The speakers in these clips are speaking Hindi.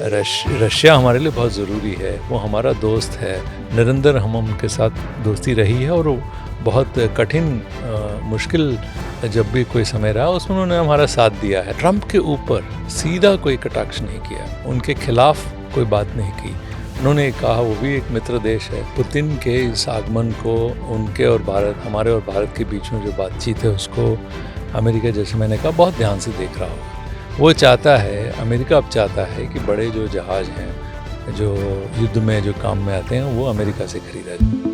रशिया हमारे लिए बहुत ज़रूरी है, वो हमारा दोस्त है, निरंतर हम उनके साथ दोस्ती रही है और वो बहुत कठिन मुश्किल जब भी कोई समय रहा उसमें उन्होंने हमारा साथ दिया है। ट्रंप के ऊपर सीधा कोई कटाक्ष नहीं किया, उनके खिलाफ कोई बात नहीं की। उन्होंने कहा, वो भी एक मित्र देश है, पुतिन के इस आगमन को उनके और हमारे और भारत के बीच में जो बातचीत है उसको अमेरिका, जैसे मैंने कहा, बहुत ध्यान से देख रहा होगा। वो चाहता है, अमेरिका अब चाहता है कि बड़े जो जहाज़ हैं जो युद्ध में जो काम में आते हैं वो अमेरिका से खरीदा जाए।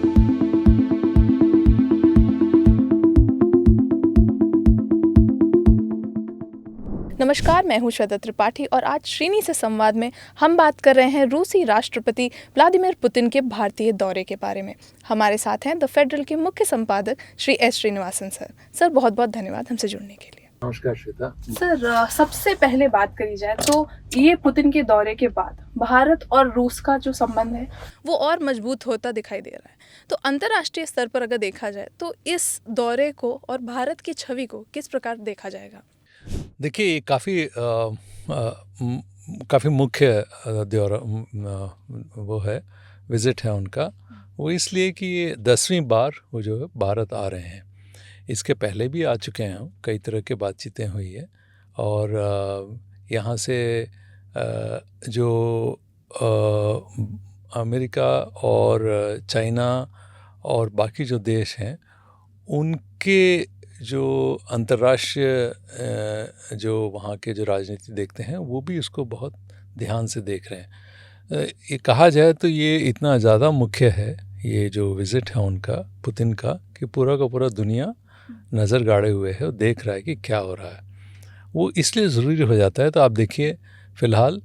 नमस्कार, मैं हूं श्वेता त्रिपाठी और आज श्रीनी से संवाद में हम बात कर रहे हैं रूसी राष्ट्रपति व्लादिमीर पुतिन के भारतीय दौरे के बारे में। हमारे साथ हैं द फेडरल के मुख्य संपादक Shri S Srinivasan sir. Sir, बहुत बहुत धन्यवाद हमसे जुड़ने के लिए। नमस्कार श्वेता। सर, सबसे पहले बात करी जाए तो ये पुतिन के दौरे के बाद भारत और रूस का जो संबंध है वो और मजबूत होता दिखाई दे रहा है। तो अंतर्राष्ट्रीय स्तर पर अगर देखा जाए तो इस दौरे को और भारत की छवि को किस प्रकार देखा जाएगा? देखिए, ये काफ़ी मुख्य दौरा वो है, विज़िट है उनका। वो इसलिए कि ये 10वीं बार वो जो है भारत आ रहे हैं। इसके पहले भी आ चुके हैं, कई तरह की बातचीतें हुई है और यहाँ से जो अमेरिका और चाइना और बाकी जो देश हैं उनके जो अंतर्राष्ट्रीय जो वहाँ के जो राजनीति देखते हैं वो भी उसको बहुत ध्यान से देख रहे हैं। ये कहा जाए तो ये इतना ज़्यादा मुख्य है, ये जो विज़िट है उनका, पुतिन का, कि पूरा का पूरा दुनिया नज़र गाड़े हुए है और देख रहा है कि क्या हो रहा है। वो इसलिए ज़रूरी हो जाता है। तो आप देखिए, फ़िलहाल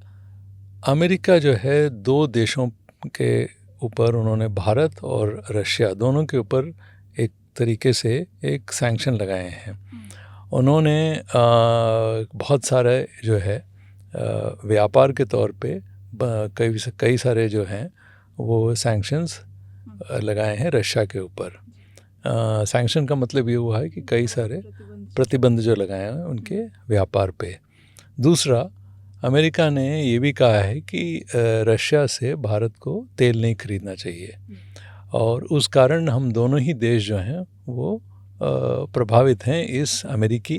अमेरिका जो है 2 देशों के ऊपर उन्होंने, भारत और रशिया दोनों के ऊपर एक तरीके से एक सैंक्शन लगाए हैं। उन्होंने बहुत सारे जो है व्यापार के तौर पे कई सारे जो हैं वो सैंक्शंस लगाए हैं रशिया के ऊपर। सैंक्शन का मतलब ये हुआ है कि कई सारे प्रतिबंध जो लगाए हैं उनके व्यापार पे। दूसरा, अमेरिका ने ये भी कहा है कि रशिया से भारत को तेल नहीं खरीदना चाहिए और उस कारण हम दोनों ही देश जो हैं वो प्रभावित हैं इस अमेरिकी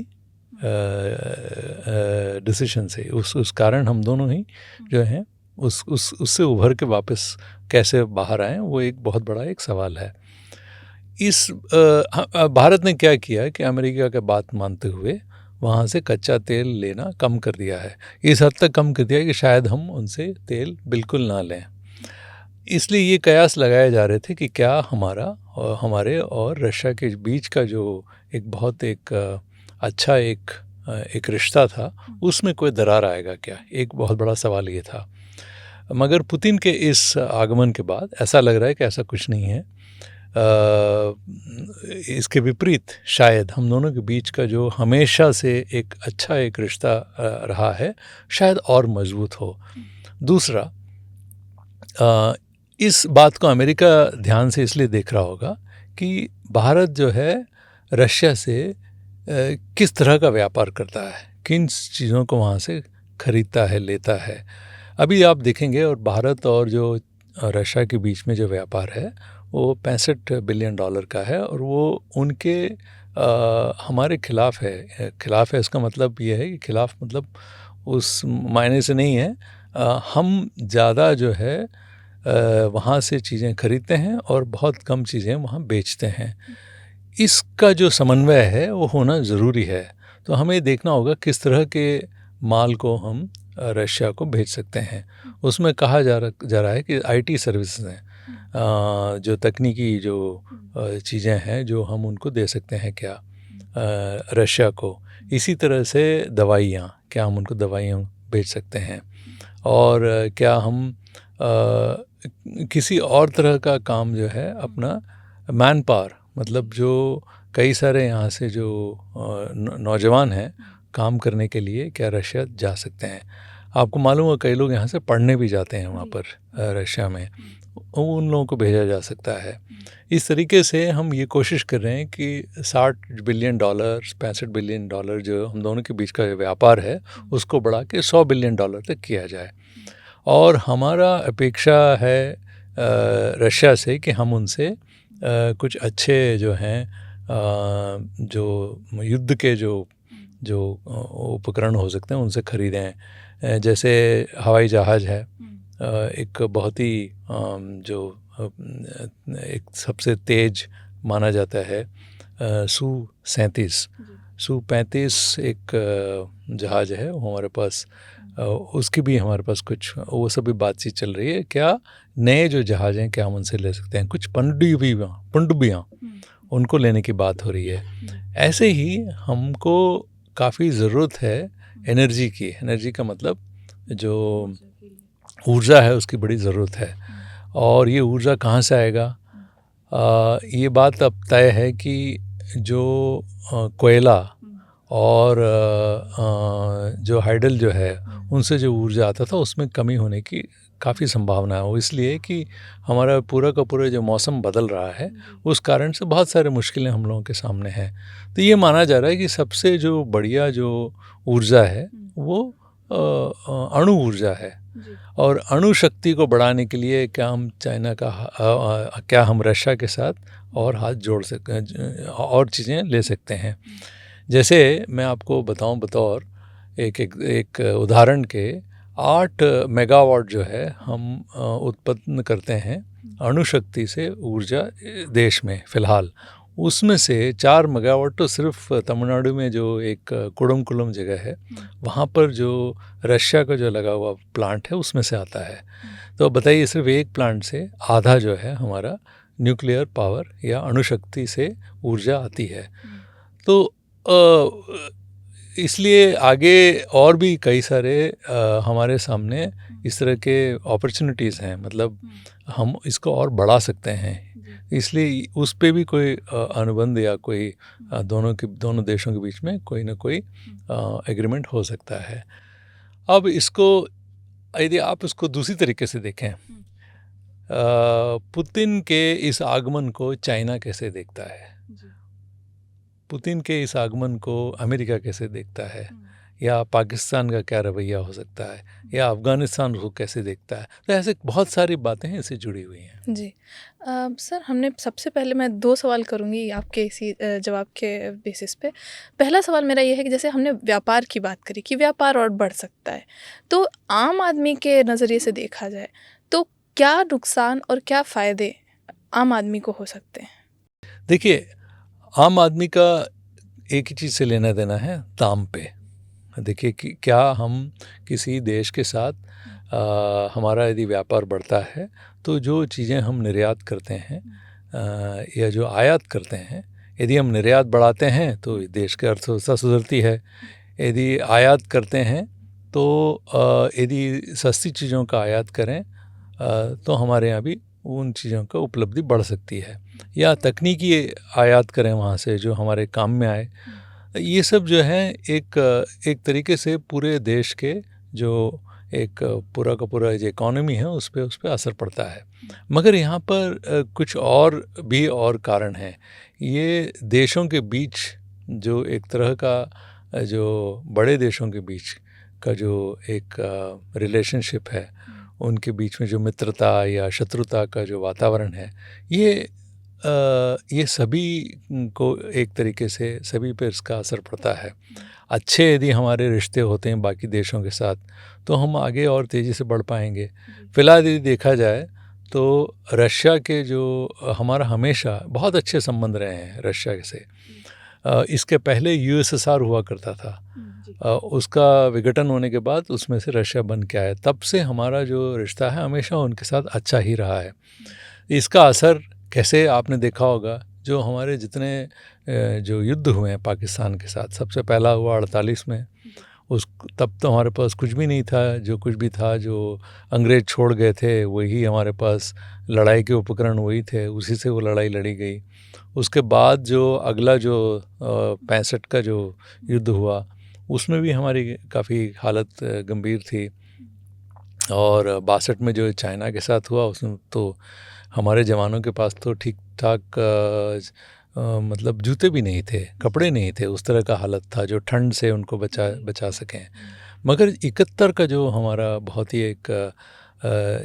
डिसीजन से। उस कारण हम दोनों ही जो हैं उससे उभर के वापस कैसे बाहर आएँ, वो एक बहुत बड़ा एक सवाल है। भारत ने क्या किया कि अमेरिका की बात मानते हुए वहाँ से कच्चा तेल लेना कम कर दिया है। इस हद तक कम कर दिया है कि शायद हम उनसे तेल बिल्कुल ना लें। इसलिए ये कयास लगाए जा रहे थे कि क्या हमारे और रशिया के बीच का जो एक बहुत अच्छा एक रिश्ता था उसमें कोई दरार आएगा क्या, एक बहुत बड़ा सवाल ये था। मगर पुतिन के इस आगमन के बाद ऐसा लग रहा है कि ऐसा कुछ नहीं है। इसके विपरीत शायद हम दोनों के बीच का जो हमेशा से एक अच्छा एक रिश्ता रहा है शायद और मजबूत हो। दूसरा, इस बात को अमेरिका ध्यान से इसलिए देख रहा होगा कि भारत जो है रशिया से किस तरह का व्यापार करता है, किन चीज़ों को वहाँ से खरीदता है, लेता है। अभी आप देखेंगे और भारत और जो रशिया के बीच में जो व्यापार है वो $65 बिलियन का है और वो उनके हमारे खिलाफ है। इसका मतलब ये है कि खिलाफ मतलब उस मायने से नहीं है, हम ज़्यादा जो है वहाँ से चीज़ें खरीदते हैं और बहुत कम चीज़ें वहाँ बेचते हैं। इसका जो समन्वय है वो होना ज़रूरी है। तो हमें देखना होगा किस तरह के माल को हम रशिया को भेज सकते हैं। उसमें कहा जा रहा है कि IT सर्विसेज हैं, जो तकनीकी जो चीज़ें हैं जो हम उनको दे सकते हैं क्या रशिया को। इसी तरह से दवाइयाँ, क्या हम उनको दवाइयाँ भेज सकते हैं और क्या हम किसी और तरह का काम जो है अपना मैन पावर, मतलब जो कई सारे यहाँ से जो नौजवान हैं काम करने के लिए, क्या रशिया जा सकते हैं। आपको मालूम है कई लोग यहाँ से पढ़ने भी जाते हैं वहाँ पर रशिया में, उन लोगों को भेजा जा सकता है। इस तरीके से हम ये कोशिश कर रहे हैं कि $60 बिलियन, $65 बिलियन जो हम दोनों के बीच का व्यापार है उसको बढ़ा के $100 बिलियन तक किया जाए। और हमारा अपेक्षा है रशिया से कि हम उनसे कुछ अच्छे जो हैं जो युद्ध के जो उपकरण हो सकते हैं उनसे ख़रीदें। जैसे हवाई जहाज़ है, एक बहुत ही जो एक सबसे तेज़ माना जाता है सू-35 एक जहाज़ है वो हमारे पास, उसकी भी हमारे पास कुछ वो सभी बातचीत चल रही है। क्या नए जो जहाज़ हैं क्या हम उनसे ले सकते हैं, कुछ पनडुब्बियाँ उनको लेने की बात हो रही है। ऐसे ही हमको काफ़ी ज़रूरत है एनर्जी की। एनर्जी का मतलब जो ऊर्जा है उसकी बड़ी ज़रूरत है। और ये ऊर्जा कहाँ से आएगा? ये बात अब तय है कि जो कोयला और जो हाइडल जो है उनसे जो ऊर्जा आता था उसमें कमी होने की काफ़ी संभावना है। वो इसलिए कि हमारा पूरा का पूरा जो मौसम बदल रहा है उस कारण से बहुत सारे मुश्किलें हम लोगों के सामने हैं। तो ये माना जा रहा है कि सबसे जो बढ़िया जो ऊर्जा है वो अणु ऊर्जा है। और अणु शक्ति को बढ़ाने के लिए क्या हम क्या हम रशिया के साथ और हाथ जोड़ सकते हैं और चीज़ें ले सकते हैं। जैसे मैं आपको बताऊं बतौर एक उदाहरण के 8 मेगावाट जो है हम उत्पन्न करते हैं अणु शक्ति से ऊर्जा देश में फ़िलहाल। उसमें से 4 मेगावाट तो सिर्फ तमिलनाडु में जो एक कुडमकुलम जगह है वहाँ पर जो रशिया का जो लगा हुआ प्लांट है उसमें से आता है। तो बताइए सिर्फ एक प्लांट से आधा जो है हमारा न्यूक्लियर पावर या अणुशक्ति से ऊर्जा आती है। तो इसलिए आगे और भी कई सारे हमारे सामने इस तरह के अपॉर्चुनिटीज़ हैं, मतलब हम इसको और बढ़ा सकते हैं। इसलिए उस पे भी कोई अनुबंध या कोई दोनों देशों के बीच में कोई ना कोई एग्रीमेंट हो सकता है। अब इसको यदि आप इसको दूसरी तरीके से देखें, पुतिन के इस आगमन को चाइना कैसे देखता है, पुतिन के इस आगमन को अमेरिका कैसे देखता है, या पाकिस्तान का क्या रवैया हो सकता है, या अफ़गानिस्तान को कैसे देखता है। तो ऐसे बहुत सारी बातें इससे जुड़ी हुई हैं। जी सर, हमने सबसे पहले मैं 2 सवाल करूँगी आपके इसी जवाब के बेसिस पे। पहला सवाल मेरा ये है कि जैसे हमने व्यापार की बात करी कि व्यापार और बढ़ सकता है, तो आम आदमी के नज़रिए से देखा जाए तो क्या नुकसान और क्या फ़ायदे आम आदमी को हो सकते हैं? देखिए, आम आदमी का एक ही चीज़ से लेना देना है, दाम पे। देखिए कि क्या हम किसी देश के साथ हमारा यदि व्यापार बढ़ता है तो जो चीज़ें हम निर्यात करते हैं या जो आयात करते हैं, यदि हम निर्यात बढ़ाते हैं तो देश की अर्थव्यवस्था सुधरती है। यदि आयात करते हैं तो यदि सस्ती चीज़ों का आयात करें तो हमारे यहाँ भी उन चीज़ों का उपलब्धि बढ़ सकती है, या तकनीकी आयात करें वहाँ से जो हमारे काम में आए। ये सब जो है एक तरीके से पूरे देश के जो एक पूरा का पूरा जो इकॉनमी है उस पर असर पड़ता है। मगर यहाँ पर कुछ और भी और कारण हैं। ये देशों के बीच जो एक तरह का जो बड़े देशों के बीच का जो एक रिलेशनशिप है, उनके बीच में जो मित्रता या शत्रुता का जो वातावरण है, ये सभी को एक तरीके से सभी पर इसका असर पड़ता है। अच्छे यदि हमारे रिश्ते होते हैं बाकी देशों के साथ तो हम आगे और तेज़ी से बढ़ पाएंगे। फ़िलहाल यदि देखा जाए तो रशिया के जो हमारा हमेशा बहुत अच्छे संबंध रहे हैं रशिया से। इसके पहले यूएसएसआर हुआ करता था, उसका विघटन होने के बाद उसमें से रशिया बन के आया। तब से हमारा जो रिश्ता है हमेशा उनके साथ अच्छा ही रहा है। इसका असर कैसे आपने देखा होगा, जो हमारे जितने जो युद्ध हुए हैं पाकिस्तान के साथ, सबसे पहला हुआ 48 में। तब तो हमारे पास कुछ भी नहीं था, जो कुछ भी था जो अंग्रेज़ छोड़ गए थे वही हमारे पास लड़ाई के उपकरण वही थे, उसी से वो लड़ाई लड़ी गई। उसके बाद जो अगला जो 65 का जो युद्ध हुआ उसमें भी हमारी काफ़ी हालत गंभीर थी। और 62 में जो चाइना के साथ हुआ उसमें तो हमारे जवानों के पास तो ठीक ठाक मतलब जूते भी नहीं थे, कपड़े नहीं थे, उस तरह का हालत था जो ठंड से उनको बचा सकें। मगर 71 का जो हमारा बहुत ही एक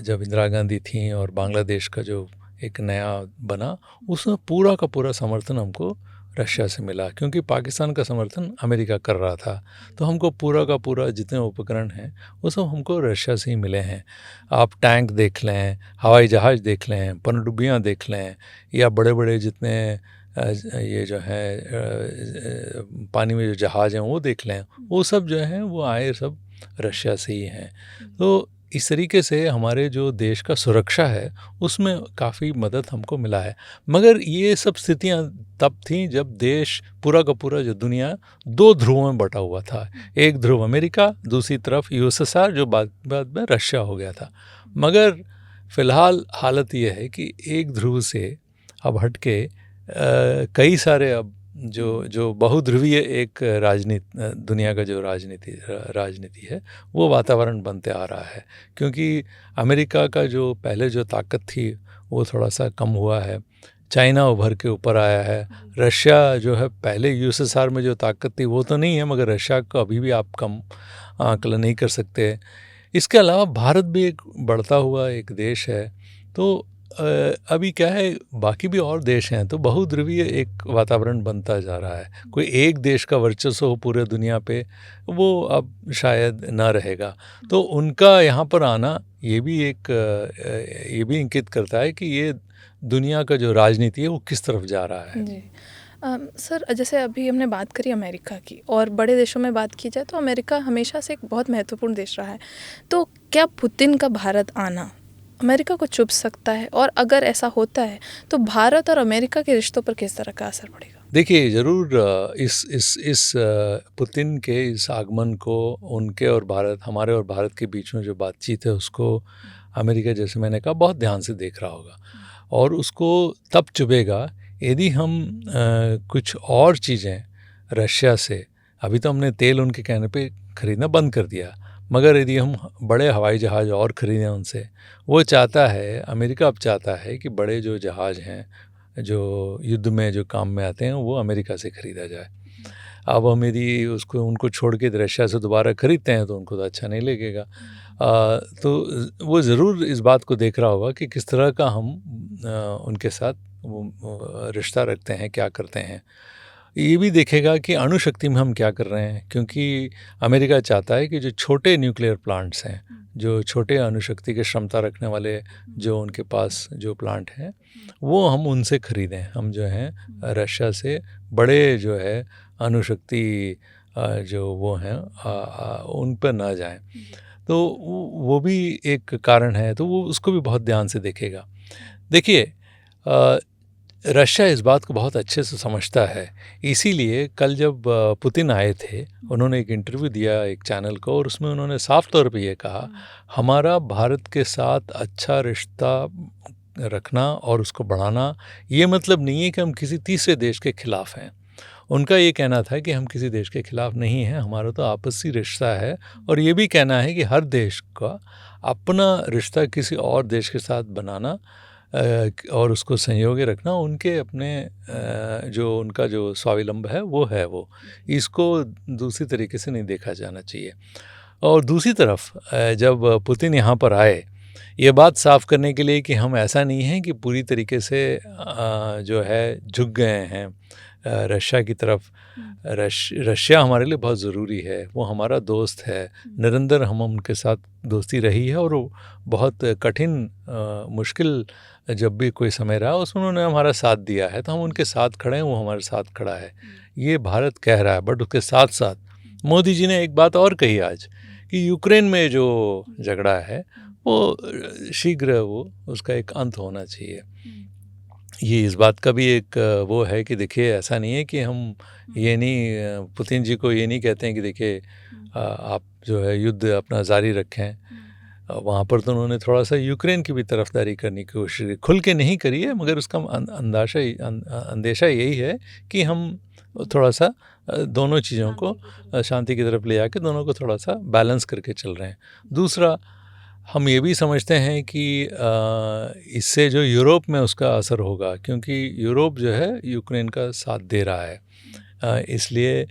जब इंदिरा गांधी थी और बांग्लादेश का जो एक नया बना, उसमें पूरा का पूरा समर्थन हमको रशिया से मिला, क्योंकि पाकिस्तान का समर्थन अमेरिका कर रहा था। तो हमको पूरा का पूरा जितने उपकरण हैं वो सब हमको रशिया से ही मिले हैं। आप टैंक देख लें, हवाई जहाज़ देख लें, पनडुब्बियाँ देख लें, या बड़े बड़े जितने ये जो है पानी में जो जहाज़ हैं वो देख लें, वो सब जो हैं वो आए सब रशिया से ही हैं। तो इस तरीके से हमारे जो देश का सुरक्षा है उसमें काफ़ी मदद हमको मिला है। मगर ये सब स्थितियाँ तब थीं जब देश पूरा का पूरा जो दुनिया दो ध्रुवों में बटा हुआ था। एक ध्रुव अमेरिका, दूसरी तरफ यूएसएसआर, जो बाद में रशिया हो गया था। मगर फ़िलहाल हालत ये है कि एक ध्रुव से अब हट के कई सारे अब जो बहुध्रुवीय एक दुनिया का जो राजनीति है वो वातावरण बनते आ रहा है, क्योंकि अमेरिका का जो पहले जो ताकत थी वो थोड़ा सा कम हुआ है, चाइना उभर के ऊपर आया है, रशिया जो है पहले यूएसएसआर में जो ताकत थी वो तो नहीं है, मगर रशिया को अभी भी आप कम आकलन नहीं कर सकते। इसके अलावा भारत भी एक बढ़ता हुआ एक देश है। तो अभी क्या है, बाकी भी और देश हैं, तो बहुध्रुवीय एक वातावरण बनता जा रहा है। कोई एक देश का वर्चस्व हो पूरे दुनिया पे, वो अब शायद ना रहेगा। तो उनका यहाँ पर आना ये भी इंगित करता है कि ये दुनिया का जो राजनीति है वो किस तरफ जा रहा है। जी सर, जैसे अभी हमने बात करी अमेरिका की, और बड़े देशों में बात की जाए तो अमेरिका हमेशा से एक बहुत महत्वपूर्ण देश रहा है। तो क्या पुतिन का भारत आना अमेरिका को चुभ सकता है, और अगर ऐसा होता है तो भारत और अमेरिका के रिश्तों पर किस तरह का असर पड़ेगा? देखिए, ज़रूर इस पुतिन के इस आगमन को, उनके और हमारे और भारत के बीच में जो बातचीत है उसको अमेरिका, जैसे मैंने कहा, बहुत ध्यान से देख रहा होगा, और उसको तब चुभेगा यदि हम कुछ और चीज़ें रशिया से, अभी तो हमने तेल उनके कहने पे ख़रीदना बंद कर दिया, मगर यदि हम बड़े हवाई जहाज़ और ख़रीदें उनसे, वो चाहता है, अमेरिका अब चाहता है कि बड़े जो जहाज़ हैं जो युद्ध में जो काम में आते हैं वो अमेरिका से ख़रीदा जाए। अब हम यदि उनको छोड़ के रशिया से दोबारा ख़रीदते हैं तो उनको तो अच्छा नहीं लगेगा। तो वो ज़रूर इस बात को देख रहा होगा कि किस तरह का हम उनके साथ रिश्ता रखते हैं, क्या करते हैं। ये भी देखेगा कि अणुशक्ति में हम क्या कर रहे हैं, क्योंकि अमेरिका चाहता है कि जो छोटे न्यूक्लियर प्लांट्स हैं, जो छोटे अणुशक्ति की क्षमता रखने वाले जो उनके पास जो प्लांट हैं, वो हम उनसे ख़रीदें। हम जो हैं रशिया से बड़े जो है अणुशक्ति जो वो हैं उन पर ना जाएं। तो वो भी एक कारण है, तो वो उसको भी बहुत ध्यान से देखेगा। देखिए, रशिया इस बात को बहुत अच्छे से समझता है, इसीलिए कल जब पुतिन आए थे, उन्होंने एक इंटरव्यू दिया एक चैनल को, और उसमें उन्होंने साफ तौर पे ये कहा, हमारा भारत के साथ अच्छा रिश्ता रखना और उसको बढ़ाना ये मतलब नहीं है कि हम किसी तीसरे देश के खिलाफ हैं। उनका ये कहना था कि हम किसी देश के खिलाफ नहीं हैं, हमारा तो आपसी रिश्ता है, और ये भी कहना है कि हर देश का अपना रिश्ता किसी और देश के साथ बनाना और उसको संयोगे रखना उनके अपने जो उनका जो स्वावलंब है वो इसको दूसरी तरीके से नहीं देखा जाना चाहिए। और दूसरी तरफ जब पुतिन यहाँ पर आए, ये बात साफ करने के लिए कि हम ऐसा नहीं है कि पूरी तरीके से जो है झुक गए हैं रशिया की तरफ। रशिया हमारे लिए बहुत ज़रूरी है, वो हमारा दोस्त है, निरंतर हम उनके साथ दोस्ती रही है, और वो बहुत कठिन मुश्किल जब भी कोई समय रहा उसमें उन्होंने हमारा साथ दिया है, तो हम उनके साथ खड़े हैं, वो हमारे साथ खड़ा है, ये भारत कह रहा है। बट उसके साथ साथ मोदी जी ने एक बात और कही आज कि यूक्रेन में जो झगड़ा है वो शीघ्र उसका एक अंत होना चाहिए। ये इस बात का भी एक वो है कि देखिए, ऐसा नहीं है कि हम ये नहीं, पुतिन जी को ये नहीं कहते हैं कि देखिए आप जो है युद्ध अपना जारी रखें। वहाँ पर तो उन्होंने थोड़ा सा यूक्रेन की भी तरफदारी करने की कोशिश की, खुल के नहीं करी है, मगर उसका अंदेशा यही है कि हम थोड़ा सा दोनों चीज़ों को शांति की तरफ ले जाके दोनों को थोड़ा सा बैलेंस करके चल रहे हैं। दूसरा, हम ये भी समझते हैं कि इससे जो यूरोप में उसका असर होगा, क्योंकि यूरोप जो है यूक्रेन का साथ दे रहा है, इसलिए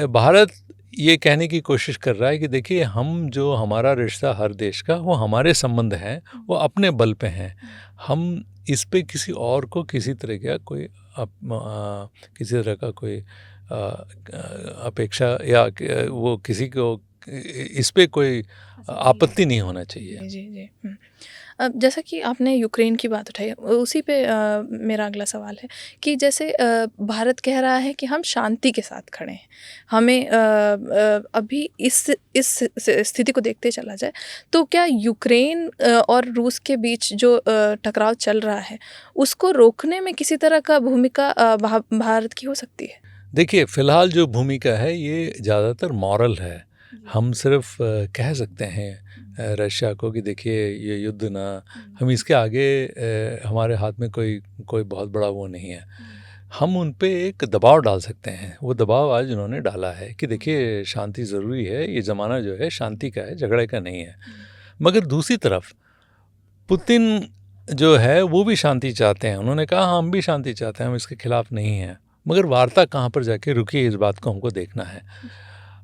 भारत ये कहने की कोशिश कर रहा है कि देखिए हम जो हमारा रिश्ता हर देश का वो हमारे संबंध हैं, वो अपने बल पे हैं। हम इस पे किसी और को किसी तरह का कोई किसी तरह का कोई अपेक्षा या वो किसी को इस पे कोई आपत्ति नहीं होना चाहिए। जी, जी, जी। अब जैसा कि आपने यूक्रेन की बात उठाई, उसी पे मेरा अगला सवाल है कि जैसे भारत कह रहा है कि हम शांति के साथ खड़े हैं। हमें अभी इस स्थिति को देखते चला जाए, तो क्या यूक्रेन और रूस के बीच जो टकराव चल रहा है, उसको रोकने में किसी तरह का भूमिका भारत की हो सकती है? देखिए, फ़िलहाल जो भूमिका है ये ज़्यादातर मॉरल है। हम सिर्फ कह सकते हैं रशिया को कि देखिए ये युद्ध ना, हम इसके आगे हमारे हाथ में कोई बहुत बड़ा वो नहीं है। हम उन पे एक दबाव डाल सकते हैं। वो दबाव आज उन्होंने डाला है कि देखिए शांति ज़रूरी है, ये ज़माना जो है शांति का है, झगड़े का नहीं है। मगर दूसरी तरफ पुतिन जो है वो भी शांति चाहते हैं। उन्होंने कहा हम भी शांति चाहते हैं, हम इसके खिलाफ नहीं हैं। मगर वार्ता कहाँ पर जाके रुकी है, इस बात को हमको देखना है।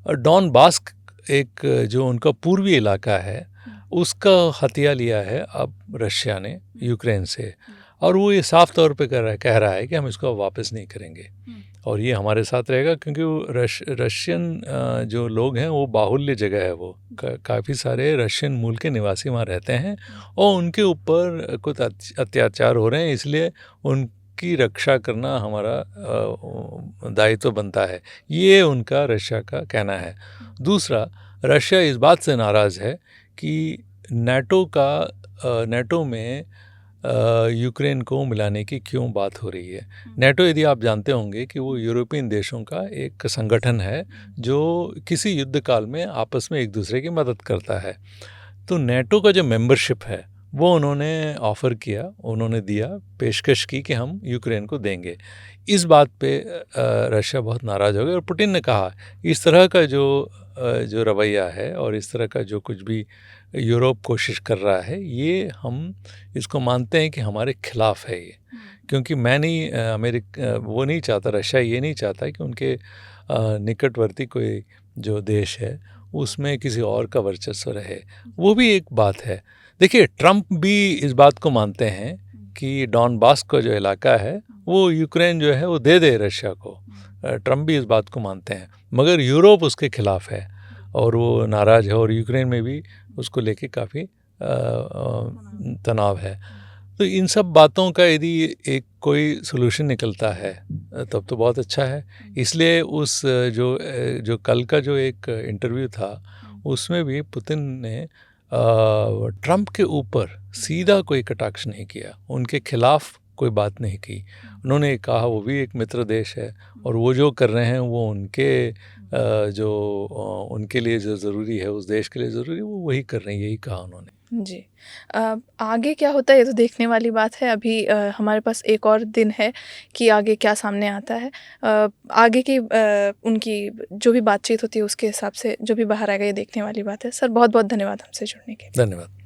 डॉन बास्क एक जो उनका पूर्वी इलाका है, उसका हथिया लिया है अब रशिया ने यूक्रेन से, और वो ये साफ तौर पे कह रहा है कि हम इसको वापस नहीं करेंगे और ये हमारे साथ रहेगा, क्योंकि वो रशियन जो लोग हैं वो बाहुल्य जगह है, वो काफ़ी सारे रशियन मूल के निवासी वहाँ रहते हैं और उनके ऊपर कुछ अत्याचार हो रहे हैं, इसलिए उनकी रक्षा करना हमारा दायित्व बनता है। ये उनका रशिया का कहना है। दूसरा, रशिया इस बात से नाराज़ है कि नेटो में यूक्रेन को मिलाने की क्यों बात हो रही है। नेटो, यदि आप जानते होंगे कि वो यूरोपियन देशों का एक संगठन है जो किसी युद्ध काल में आपस में एक दूसरे की मदद करता है। तो नेटो का जो मेंबरशिप है वो उन्होंने ऑफ़र किया, उन्होंने दिया, पेशकश की कि हम यूक्रेन को देंगे। इस बात पे रशिया बहुत नाराज़ हो गया और पुतिन ने कहा इस तरह का जो रवैया है और इस तरह का जो कुछ भी यूरोप कोशिश कर रहा है, ये हम इसको मानते हैं कि हमारे खिलाफ है ये। क्योंकि मैं नहीं वो नहीं चाहता, रशिया ये नहीं चाहता कि उनके निकटवर्ती कोई जो देश है उसमें किसी और का वर्चस्व रहे। वो भी एक बात है। देखिए, ट्रंप भी इस बात को मानते हैं कि डॉन बास्क का जो इलाका है वो यूक्रेन जो है वो दे दे रशिया को। ट्रंप भी इस बात को मानते हैं, मगर यूरोप उसके खिलाफ है और वो नाराज़ है और यूक्रेन में भी उसको लेके काफ़ी तनाव है। तो इन सब बातों का यदि एक कोई सॉल्यूशन निकलता है तब तो बहुत अच्छा है। इसलिए उस जो कल का जो एक इंटरव्यू था उसमें भी पुतिन ने ट्रंप के ऊपर सीधा कोई कटाक्ष नहीं किया, उनके खिलाफ कोई बात नहीं की। उन्होंने कहा वो भी एक मित्र देश है और वो जो कर रहे हैं वो उनके लिए जो ज़रूरी है, उस देश के लिए ज़रूरी है, वो वही कर रहे हैं, यही कहा उन्होंने। जी। आगे क्या होता है ये तो देखने वाली बात है। अभी हमारे पास एक और दिन है कि आगे क्या सामने आता है। आगे की उनकी जो भी बातचीत होती है उसके हिसाब से जो भी बाहर आएगा ये देखने वाली बात है। सर बहुत-बहुत धन्यवाद हमसे जुड़ने के लिए। धन्यवाद।